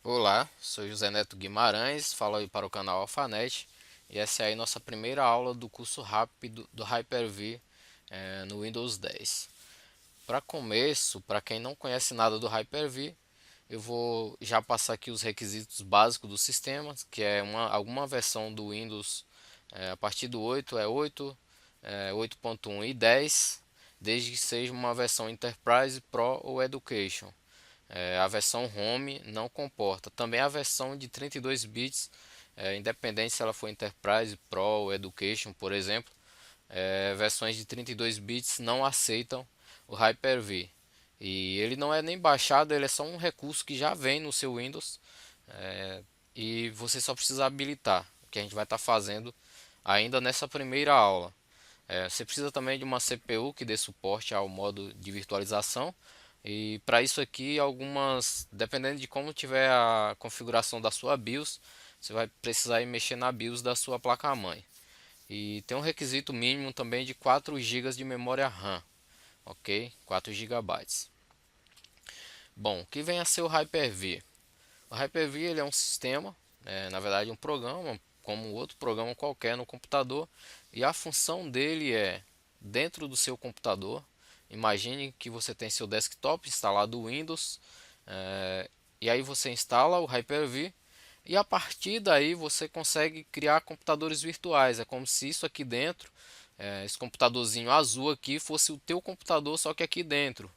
Olá, sou José Neto Guimarães, falo aí para o canal Alphanet e essa é aí nossa primeira aula do curso rápido do Hyper-V no Windows 10. Para começo, para quem não conhece nada do Hyper-V, eu vou já passar aqui os requisitos básicos do sistema, que é alguma versão do Windows a partir do 8 é 8, 8.1 e 10, desde que seja uma versão Enterprise, Pro ou Education. A versão Home não comporta. Também a versão de 32 bits, independente se ela for Enterprise, Pro ou Education, por exemplo, versões de 32 bits não aceitam o Hyper-V. E ele não é nem baixado, ele é só um recurso que já vem no seu Windows e você só precisa habilitar, o que a gente vai estar fazendo ainda nessa primeira aula. Você precisa também de uma CPU que dê suporte ao modo de virtualização. E para isso aqui, dependendo de como tiver a configuração da sua BIOS, você vai precisar ir mexer na BIOS da sua placa-mãe. E tem um requisito mínimo também de 4 GB de memória RAM, ok? 4 GB. Bom, o que vem a ser o Hyper-V? O Hyper-V ele é um sistema, na verdade um programa, como outro programa qualquer no computador, e a função dele é, dentro do seu computador, imagine que você tem seu desktop instalado o Windows, e aí você instala o Hyper-V, e a partir daí você consegue criar computadores virtuais. É como se isso aqui dentro, esse computadorzinho azul aqui, fosse o teu computador, só que aqui dentro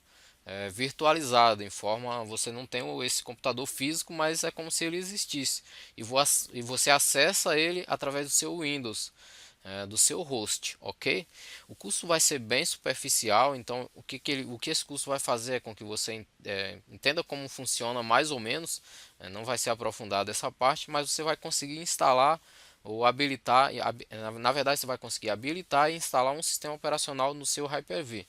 virtualizado, em forma você não tem esse computador físico, mas é como se ele existisse e você acessa ele através do seu Windows, do seu host, ok? O curso vai ser bem superficial, então o que esse curso vai fazer é com que você entenda como funciona mais ou menos, não vai ser aprofundado essa parte, mas você vai conseguir instalar ou habilitar, na verdade você vai conseguir habilitar e instalar um sistema operacional no seu Hyper-V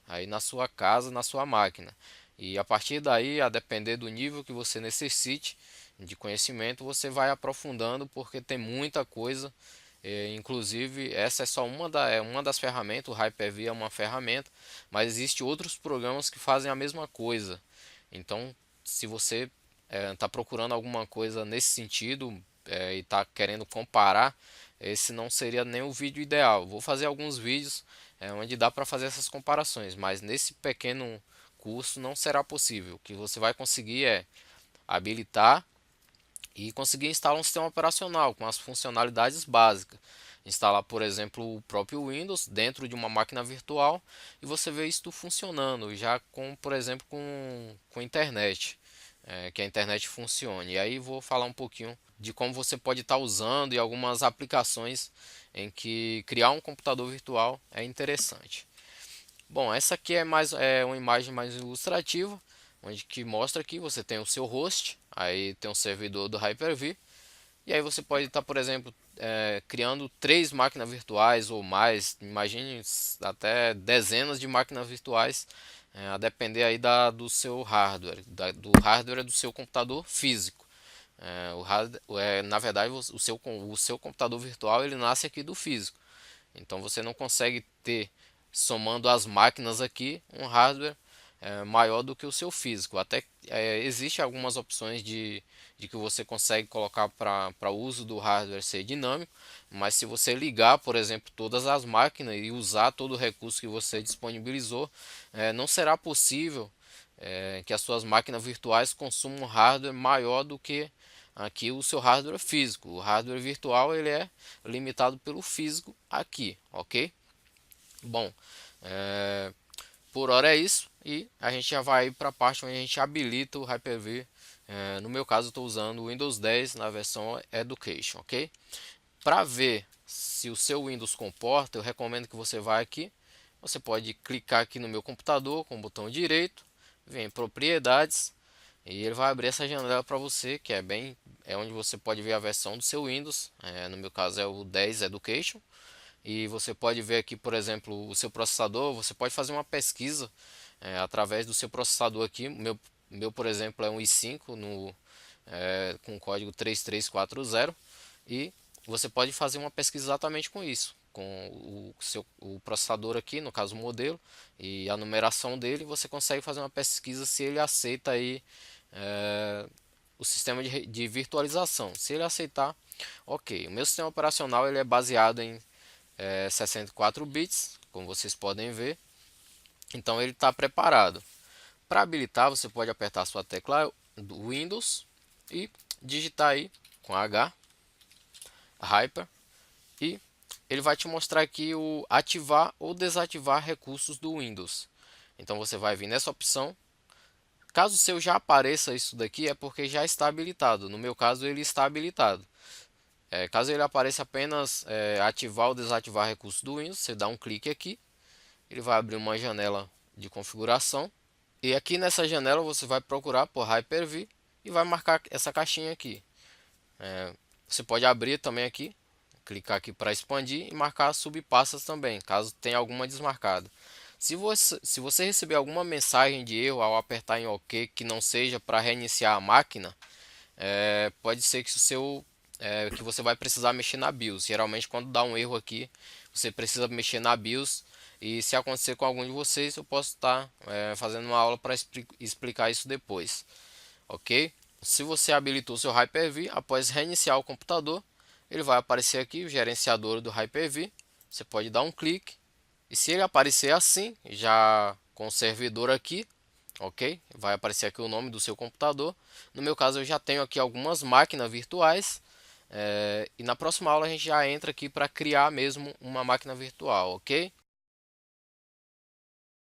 aí na sua casa, na sua máquina. E a partir daí, a depender do nível que você necessite de conhecimento, você vai aprofundando porque tem muita coisa. Inclusive, essa é só uma das ferramentas, o Hyper-V é uma ferramenta, mas existem outros programas que fazem a mesma coisa. Então, se você está procurando alguma coisa nesse sentido e está querendo comparar, esse não seria nem o vídeo ideal. Vou fazer alguns vídeos onde dá para fazer essas comparações, mas nesse pequeno curso não será possível. O que você vai conseguir é habilitar e conseguir instalar um sistema operacional com as funcionalidades básicas. Instalar, por exemplo, o próprio Windows dentro de uma máquina virtual e você vê isso funcionando, já com, por exemplo, com internet, que a internet funcione. E aí vou falar um pouquinho de como você pode estar usando e algumas aplicações em que criar um computador virtual é interessante. Bom, essa aqui é uma imagem mais ilustrativa, onde que mostra que você tem o seu host, aí tem um servidor do Hyper-V, e aí você pode estar, por exemplo, criando 3 máquinas virtuais ou mais, imagine até dezenas de máquinas virtuais, a depender aí do seu hardware, do hardware do seu computador físico. Na verdade, o seu computador virtual ele nasce aqui do físico. Então você não consegue ter, somando as máquinas aqui, um hardware maior do que o seu físico. Até existe algumas opções de que você consegue colocar para o uso do hardware ser dinâmico, mas se você ligar, por exemplo, todas as máquinas e usar todo o recurso que você disponibilizou, não será possível que as suas máquinas virtuais consumam hardware maior do que aqui o seu hardware físico. O hardware virtual ele é limitado pelo físico aqui, ok? Bom, é, por hora é isso e a gente já vai para a parte onde a gente habilita o Hyper-V. No meu caso, estou usando o Windows 10 na versão Education, ok? Para ver se o seu Windows comporta, eu recomendo que você vá aqui. Você pode clicar aqui no meu computador com o botão direito, vem em propriedades e ele vai abrir essa janela para você, que é onde você pode ver a versão do seu Windows. No meu caso é o 10 Education. E você pode ver aqui, por exemplo, o seu processador. Você pode fazer uma pesquisa através do seu processador aqui. Meu, por exemplo, é um i5 com código 3340 e você pode fazer uma pesquisa exatamente com isso, com o processador aqui, no caso o modelo e a numeração dele. Você consegue fazer uma pesquisa se ele aceita aí o sistema de virtualização. Se ele aceitar, ok. O meu sistema operacional ele é baseado em 64 bits, como vocês podem ver. Então ele está preparado. Para habilitar, você pode apertar a sua tecla do Windows e digitar aí com H, Hyper, e ele vai te mostrar aqui o ativar ou desativar recursos do Windows. Então você vai vir nessa opção. Caso o seu já apareça isso daqui, é porque já está habilitado. No meu caso, ele está habilitado. Caso ele apareça apenas ativar ou desativar recursos do Windows, você dá um clique aqui. Ele vai abrir uma janela de configuração. E aqui nessa janela você vai procurar por Hyper-V e vai marcar essa caixinha aqui. Você pode abrir também aqui, clicar aqui para expandir e marcar as subpastas também, caso tenha alguma desmarcada. Se você receber alguma mensagem de erro ao apertar em OK que não seja para reiniciar a máquina, pode ser que que você vai precisar mexer na BIOS. Geralmente quando dá um erro aqui, você precisa mexer na BIOS. E se acontecer com algum de vocês, eu posso estar fazendo uma aula para explicar isso depois. Ok? Se você habilitou seu Hyper-V, após reiniciar o computador, ele vai aparecer aqui o gerenciador do Hyper-V. Você pode dar um clique. E se ele aparecer assim, já com o servidor aqui, ok? Vai aparecer aqui o nome do seu computador. No meu caso, eu já tenho aqui algumas máquinas virtuais. E na próxima aula a gente já entra aqui para criar mesmo uma máquina virtual, ok?